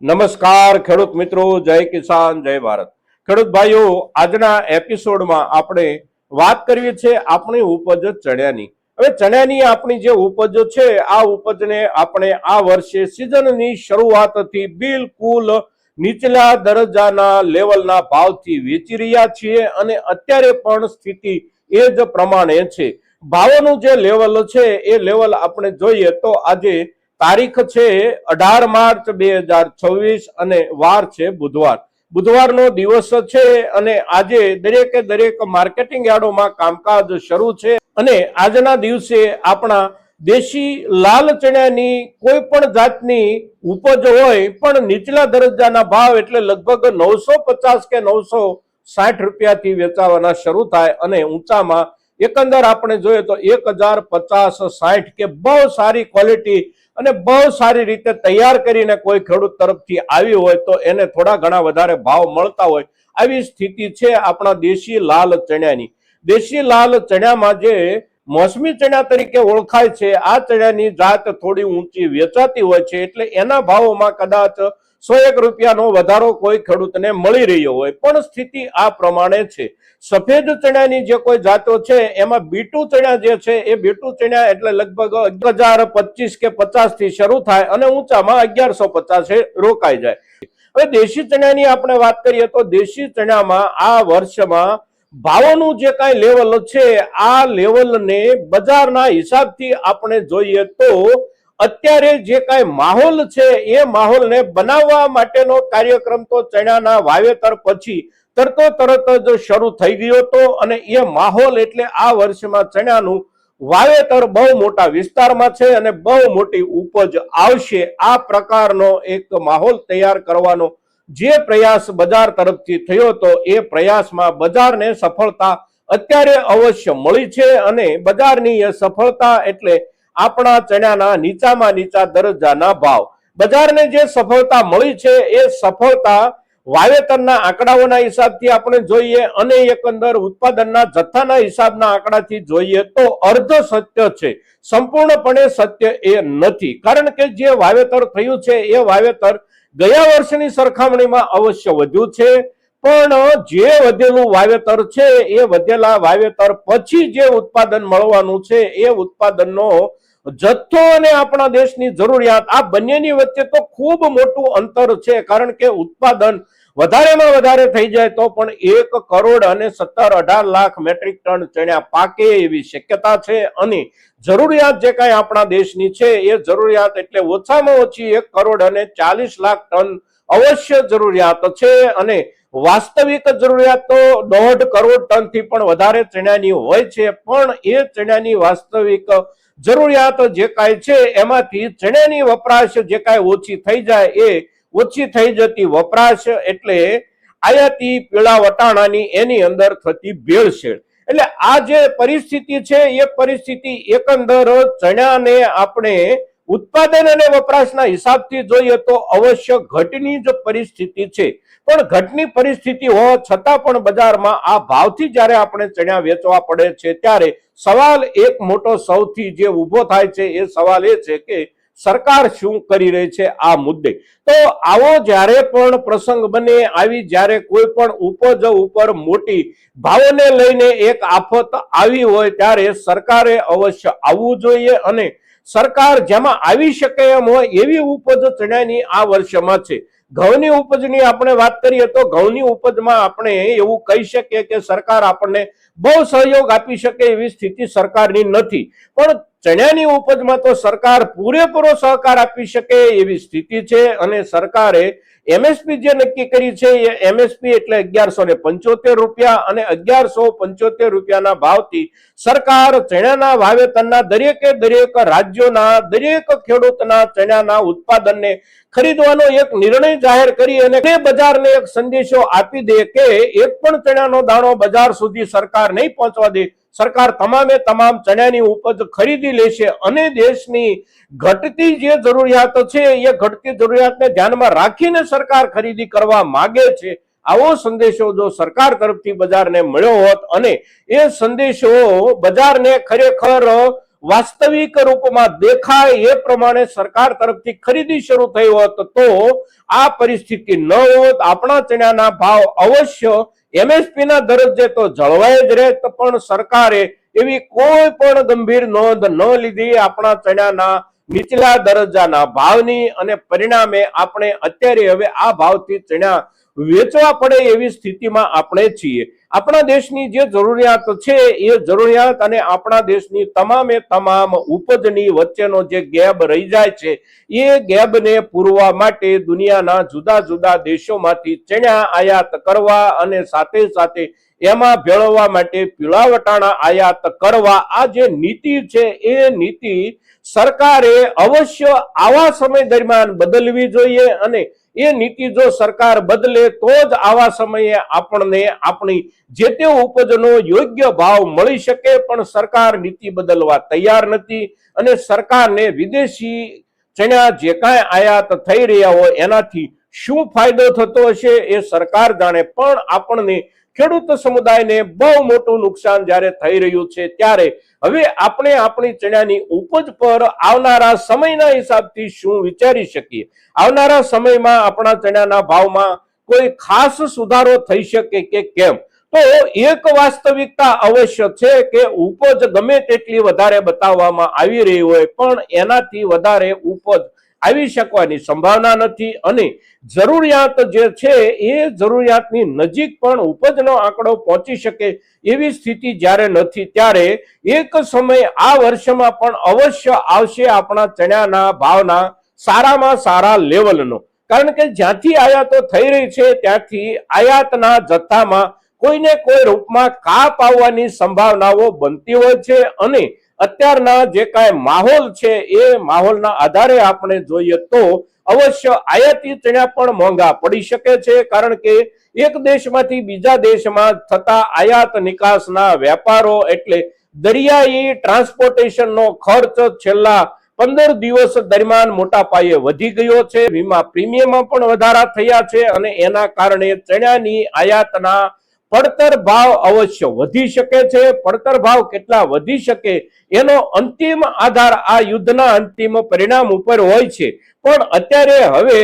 નમસ્કાર ખેડૂત મિત્રો, જય કિસાન, જય ભારત. ખેડૂત ભાઈઓ, આજના એપિસોડમાં આપણે વાત કરીએ છીએ આપણી ઉપજ ચણાની. હવે ચણાની આપણી જે ઉપજ છે, આ ઉપજને આપણે આ વર્ષે સિઝનની શરૂઆતથી બિલકુલ નીચલા દરજ્જાના લેવલના ભાવથી વેચી રહ્યા છીએ અને અત્યારે પણ સ્થિતિ એ જ પ્રમાણે છે. ભાવોનું જે લેવલ છે એ લેવલ આપણે જોઈએ તો આજે તારીખ છે 18 માર્ચ 2026 અને વાર છે બુધવારનો દિવસ છે અને આજે દરેક માર્કેટિંગ યાર્ડોમાં કામકાજ શરૂ છે અને આજના દિવસે આપણા દેશી લાલ ચણાની કોઈ પણ જાતની ઉપજ હોય પણ નીચલા દરજ્જાના ભાવ એટલે લગભગ 950 કે 960 રૂપિયાથી વેચાવાના શરૂ થાય અને ઊંચામાં એકંદર આપણે જોઈએ તો 1050-60 કે બહુ સારી ક્વોલિટી અને બહુ સારી રીતે તૈયાર કરીને કોઈ ખેડૂત તરફથી આવી હોય તો એને થોડા ઘણા વધારે ભાવ મળતા હોય આવી સ્થિતિ છે આપણા દેશી લાલ ચણાની. દેશી લાલ ચણામાં જે મોસમી ચણા તરીકે ઓળખાય છે, આ ચણાની જાત થોડી ઊંચી વેચાતી હોય છે એટલે એના ભાવોમાં કદાચ 101 રૂપિયાનો વધારો કોઈ ખેડૂતને મળી રહ્યો હોય, પણ સ્થિતિ આ પ્રમાણે છે. સફેદ ચણાની જે કોઈ જાતો છે એમાં બીટુ ચણા જે છે એ બીટુ ચણા એટલે લગભગ 1025 કે 50 થી શરૂ થાય અને ઊંચામાં 1150 રોકાઈ જાય. હવે દેશી ચણાની આપણે વાત કરીએ તો દેશી ચણામાં આ વર્ષમાં ભાવોનું જે કાંઈ લેવલ છે આ લેવલને બજારના હિસાબથી આપણે જોઈએ તો અત્યારે જે કાંઈ માહોલ છે એ માહોલને બનાવવા માટેનો કાર્યક્રમ તો ચણાના વાવેતર પછી તરત જ શરૂ થઈ ગયો હતો અને એ માહોલ એટલે આ વર્ષમાં ચણાનું વાવેતર બહુ મોટા વિસ્તારમાં છે અને બહુ મોટી ઉપજ આવશે. આ પ્રકારનો એક માહોલ તૈયાર કરવાનો જે પ્રયાસ બજાર તરફથી થયો હતો એ પ્રયાસમાં બજારને સફળતા અત્યારે અવશ્ય મળી છે અને બજારની એ સફળતા એટલે આપણા ચણાના નીચામાં નીચા દરજ્જાના ભાવ. બજારને જે સફળતા મળી છે એ સફળતા વાવેતરના આંકડાઓના હિસાબથી આપણે જોઈએ અને એકંદર ઉત્પાદનના જથ્થાના હિસાબના આંકડાથી જોઈએ તો અર્ધ સત્ય છે, સંપૂર્ણપણે સત્ય એ નથી. કારણ કે જે વાવેતર થયું છે એ વાવેતર ગયા વર્ષની સરખામણીમાં અવશ્ય વધ્યું છે, પણ જે વધેલું વાવેતર છે એ વધેલા વાવેતર પછી જે ઉત્પાદન મળવાનું છે એ ઉત્પાદનનો જથ્થો અને આપણા દેશની જરૂરિયાત આ બંનેની વચ્ચે તો ખૂબ મોટું અંતર છે. કારણ કે ઉત્પાદન વધારેમાં વધારે થઈ જાય તો પણ 1 કરોડ અને 17-18 લાખ મેટ્રિક ટન ચણા પાકે એવી શક્યતા છે અને જરૂરિયાત જે કાંઈ આપણા દેશની છે એ જરૂરિયાત એટલે ઓછામાં ઓછી 1 કરોડ અને 40 લાખ ટન અવશ્ય જરૂરિયાત છે અને વાસ્તવિક જરૂરિયાત તો 1.5 કરોડ ટનથી પણ વધારે ચણાની હોય છે, પણ એ ચણાની વાસ્તવિક જરૂરિયાત જે કાંઈ છે એમાંથી ચણાની વપરાશ જે કાંઈ ઓછી થઈ જાય એ ઓછી થઈ જતી વપરાશ એટલે આયાતી પીળા વટાણાની એની અંદર થતી ભેળસેળ. એટલે આ જે પરિસ્થિતિ છે એ પરિસ્થિતિ એકંદર ચણાને આપણે ઉત્પાદન અને વપરાશના હિસાબથી જોઈએ તો અવશ્ય ઘટની જ પરિસ્થિતિ છે, પણ ઘટની પરિસ્થિતિ હોવા છતાં પણ બજારમાં આ ભાવથી જ્યારે આપણે ચણા વેચવા પડે છે ત્યારે સવાલ એક મોટો સૌથી જે ઊભો થાય છે એ સવાલ એ છે કે સરકાર શું કરી રહી છે આ મુદ્દે. તો આવો જ્યારે પણ પ્રસંગ બને, આવી જ્યારે કોઈ પણ ઉપજ ઉપર મોટી ભાવોને લઈને એક આફત આવી હોય ત્યારે સરકારે અવશ્ય આવવું જોઈએ અને સરકાર જેમાં આવી શકે એમ હોય એવી ઉપજ ચણાની આ વર્ષમાં છે. ઘઉંની ઉપજની આપણે વાત કરીએ તો ઘઉંની ઉપજમાં આપણે એવું કહી શકીએ કે સરકાર આપણને બહુ સહયોગ આપી શકે એવી સ્થિતિ સરકારની નથી, પણ ચણાની ઉપજમાં તો સરકાર પૂરેપૂરો સહકાર આપી શકે એવી સ્થિતિ છે અને સરકારે એમએસપી જે નક્કી કરી છે એ એમએસપી એટલે 1175 રૂપિયા અને 1175 રૂપિયાના ભાવથી સરકાર ચણાના વાવેતરના દરેક રાજ્યોના દરેક ખેડૂતના ચણાના ઉત્પાદનને ખરીદવાનો એક નિર્ણય જાહેર કરી અને તે બજારને એક સંદેશો આપી દે કે એક પણ ચણાનો દાણો બજાર સુધી સરકાર નહીં પહોંચવા દે, સરકાર તમામે તમામ ચણાની ઉપજ ખરીદી લેશે અને દેશની ઘટતી જે જરૂરિયાત છે એ ઘટતી જરૂરિયાતને ધ્યાનમાં રાખીને સરકાર ખરીદી કરવા માંગે છે. આવો સંદેશો જો સરકાર તરફથી બજારને મળ્યો હોત અને એ સંદેશો બજારને ખરેખર વાસ્તવિક રૂપમાં દેખાય એ પ્રમાણે સરકાર તરફથી ખરીદી શરૂ થઈ હોત તો આ પરિસ્થિતિ ન હોત. આપણા ચણાના ભાવ અવશ્ય એમએસપી ના દરજ્જે તો જળવાઈ જ રહે, પણ સરકારે એવી કોઈ પણ ગંભીર નોંધ ન લીધી આપણા ચણાના નીચલા દરજ્જાના ભાવની, અને પરિણામે આપણે અત્યારે હવે આ ભાવથી ચણા વેચવા પડે એવી સ્થિતિમાં આપણે છીએ. આપણા દેશની જે જરૂરિયાત છે એ જરૂરિયાત અને આપણા દેશની તમામે તમામ ઉપજની વચ્ચેનો જે ગેપ રહી જાય છે એ ગેપને પૂરવા માટે દુનિયાના જુદા જુદા દેશોમાંથી ચણા આયાત કરવા અને સાથે સાથે એમાં ભેળવવા માટે પીળા વટાણા આયાત કરવા, આ જે નીતિ છે એ નીતિ સરકારે અવશ્ય આવા સમય દરમિયાન બદલવી જોઈએ, અને એ નીતિ જો સરકાર બદલે તો જ આવા સમયે આપણને આપણી જે તે ઉપજનો યોગ્ય ભાવ મળી શકે. પણ સરકાર નીતિ બદલવા તૈયાર નથી, અને સરકારને વિદેશી ચણા જે કાંઈ આયાત થઈ રહ્યા હોય એનાથી શું ફાયદો થતો હશે એ સરકાર જાણે. પણ આપણને ખેડૂત સમુદાયને બહુ મોટું નુકસાન જ્યારે થઈ રહ્યું છે ત્યારે હવે આપણે આપણી ચણાની ઉપજ પર આવનારા સમયના હિસાબથી શું વિચારી શકીએ? આવનારા સમયમાં આપણા ચણાના ભાવમાં કોઈ ખાસ સુધારો થઈ શકે કે કેમ? તો એક વાસ્તવિકતા અવશ્ય છે કે ઉપજ ગમે તેટલી વધારે બતાવવામાં આવી રહી હોય પણ એનાથી વધારે ઉપજ આવી શકવાની સંભાવના નથી, અને જરૂરિયાત જે છે એ જરૂરિયાતની નજીક પણ ઉપજનો આંકડો પહોંચી શકે એવી સ્થિતિ જ્યારે નથી ત્યારે એક સમય આ વર્ષમાં પણ અવશ્ય આવશે આપણા ચણાના ભાવના સારામાં સારા લેવલનો. કારણ કે જ્યાંથી આયાતો થઈ રહી છે ત્યાંથી આયાતના જથ્થામાં કોઈને કોઈ રૂપમાં કાપ આવવાની સંભાવનાઓ બનતી હોય છે, અને અત્યારના જે કાંઈ માહોલ છે એ માહોલના આધારે આપણે જોઈએ તો અવશ્ય આયાતી ચણા પણ મોંઘા પડી શકે છે. કારણ કે એક દેશમાંથી બીજા દેશમાં થતા આયાત નિકાસના વેપારો એટલે દરિયાઈ ટ્રાન્સપોર્ટેશનનો ખર્ચ છેલ્લા 15 દિવસ દરમિયાન મોટા પાયે વધી ગયો છે. વીમા પ્રીમિયમમાં પણ વધારા થયા છે, અને એના કારણે ચણાની આયાતના પડતર ભાવ અવશ્ય વધી શકે છે. પડતર ભાવ કેટલા વધી શકે એનો અંતિમ આધાર આ યુદ્ધના અંતિમ પરિણામ ઉપર હોય છે. પણ અત્યારે હવે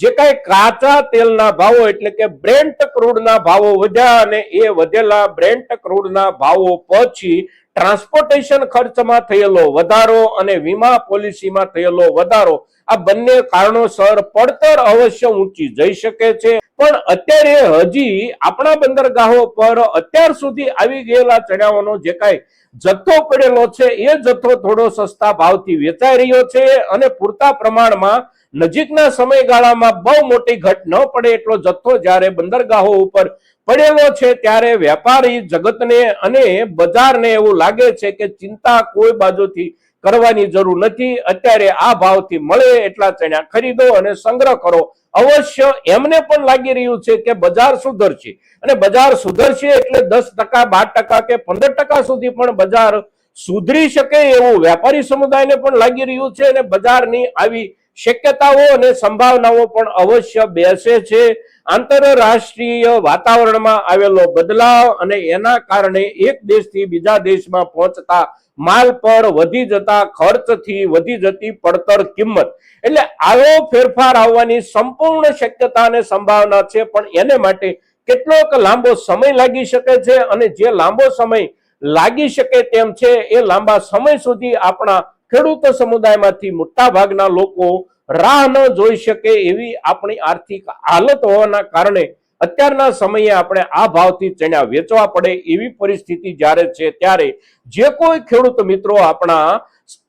જે કાંઈ કાચા તેલના ભાવો એટલે કે બ્રેન્ટ ક્રૂડના ભાવો વધ્યા, અને એ વધેલા બ્રેન્ટ ક્રૂડના ભાવો પછી ટ્રાન્સપોર્ટેશન ખર્ચમાં થયેલો વધારો અને વીમા પોલિસીમાં થયેલો વધારો, આ બંને કારણોસર પડતર અવશ્ય ઊંચી જઈ શકે છે. પણ અત્યારે હજી આપણા બંદરગાહો પર અત્યાર સુધી આવી ગયેલા ચણાઓનો જે કાંઈ જથ્થો પડેલો છે એ જથ્થો થોડો સસ્તા ભાવથી વેચાઈ રહ્યો છે, અને પૂરતા પ્રમાણમાં નજીકના સમયગાળામાં બહુ મોટી ઘટ ન પડે એટલો જથ્થો જ્યારે બંદરગાહો ઉપર પડેલો છે ત્યારે વેપારી જગતને અને બજારને એવું લાગે છે કે ચિંતા કોઈ બાજુથી કરવાની જરૂર નથી. અત્યારે આ ભાવથી મળે એટલા ચણા ખરીદો અને સંગ્રહ કરો. અવશ્ય એમને પણ લાગી રહ્યું છે કે બજાર સુધરશે, અને બજાર સુધરશે એટલે 10%, 12% કે 15% સુધી પણ બજાર સુધરી શકે એવું વેપારી સમુદાયને પણ લાગી રહ્યું છે, અને બજારની આવી શક્યતાઓ અને સંભાવનાઓ પણ અવશ્ય બેસે છે. આંતરરાષ્ટ્રીય વાતાવરણમાં આવેલો બદલાવ અને એના કારણે એક દેશથી બીજા દેશમાં પહોંચતા માલ પર વધી જતા ખર્ચથી વધી જતી પડતર કિંમત, એટલે આવો ફેરફાર આવવાની સંપૂર્ણ શક્યતા અને સંભાવના છે. પણ એને માટે કેટલોક લાંબો સમય લાગી શકે છે, અને જે લાંબો સમય લાગી શકે તેમ છે એ લાંબા સમય સુધી આપણા ખેડૂત સમુદાયમાંથી મોટા ભાગના લોકો રાહ ન જોઈ શકે એવી આપણી આર્થિક હાલત હોવાના કારણે અત્યારના સમયે આપણે આ ભાવથી ચણા વેચવા પડે એવી પરિસ્થિતિ જ્યારે છે ત્યારે જે કોઈ ખેડૂત મિત્રો આપણા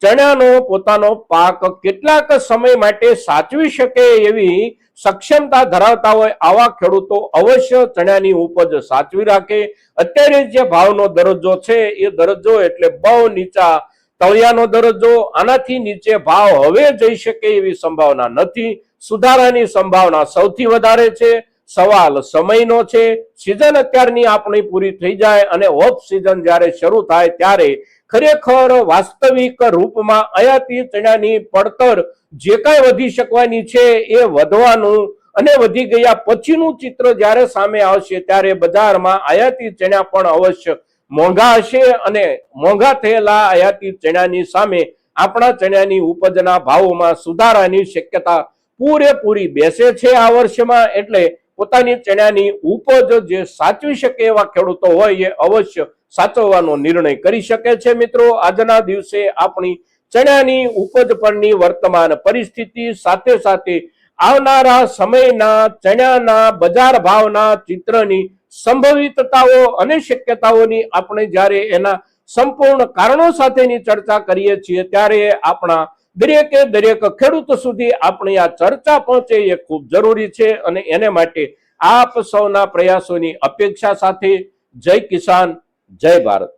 ચણાનો પોતાનો પાક કેટલાક સમય માટે સાચવી શકે એવી સક્ષમતા ધરાવતા હોય આવા ખેડૂતો અવશ્ય ચણાની ઉપજ સાચવી રાખે. અત્યારે જે ભાવનો દરજ્જો છે એ દરજ્જો એટલે બહુ નીચા તળિયાનો દરજ્જો, આનાથી નીચે ભાવ હવે જઈ શકે એવી સંભાવના નથી. સુધારાની સંભાવના સૌથી વધારે છે. સવાલ સમયનો છે. સિઝન અત્યારની આપણી પૂરી થઈ જાય અને ઓફ સિઝન જ્યારે શરૂ થાય ત્યારે ખરેખર વાસ્તવિક રૂપમાં આયાતી ચણાની પડતર જે કાંઈ વધી શકવાની છે એ વધવાનું, અને વધી ગયા પછીનું ચિત્ર જ્યારે સામે આવશે ત્યારે બજારમાં આયાતી ચણા પણ અવશ્ય મોંઘા હશે અને મોંઘા થયેલા આયાતી ચણાની સામે આપણા ચણાની ઉપજના ભાવોમાં સુધારાની શક્યતા પૂરેપૂરી બેસે છે આ વર્ષમાં. એટલે પોતાની ચણાની ઉપજ જે સાચવી શકે એવા ખેડૂતો હોય એ અવશ્ય સાચવવાનો નિર્ણય કરી શકે છે. મિત્રો, આજના દિવસે આપણી ચણાની ઉપજ પરની વર્તમાન પરિસ્થિતિ સાથે સાથે આવનારા સમયના ચણાના બજાર ભાવના ચિત્રની સંભવિતતાઓ અને શક્યતાઓની આપણે જ્યારે એના સંપૂર્ણ કારણો સાથેની ચર્ચા કરીએ છીએ ત્યારે આપણા દરેકે દરેક ખેડૂત સુધી આપણી આ ચર્ચા પહોંચે એ ખૂબ જરૂરી છે. અને એને માટે આપ સૌના પ્રયાસોની અપેક્ષા સાથે જય કિસાન, જય ભારત.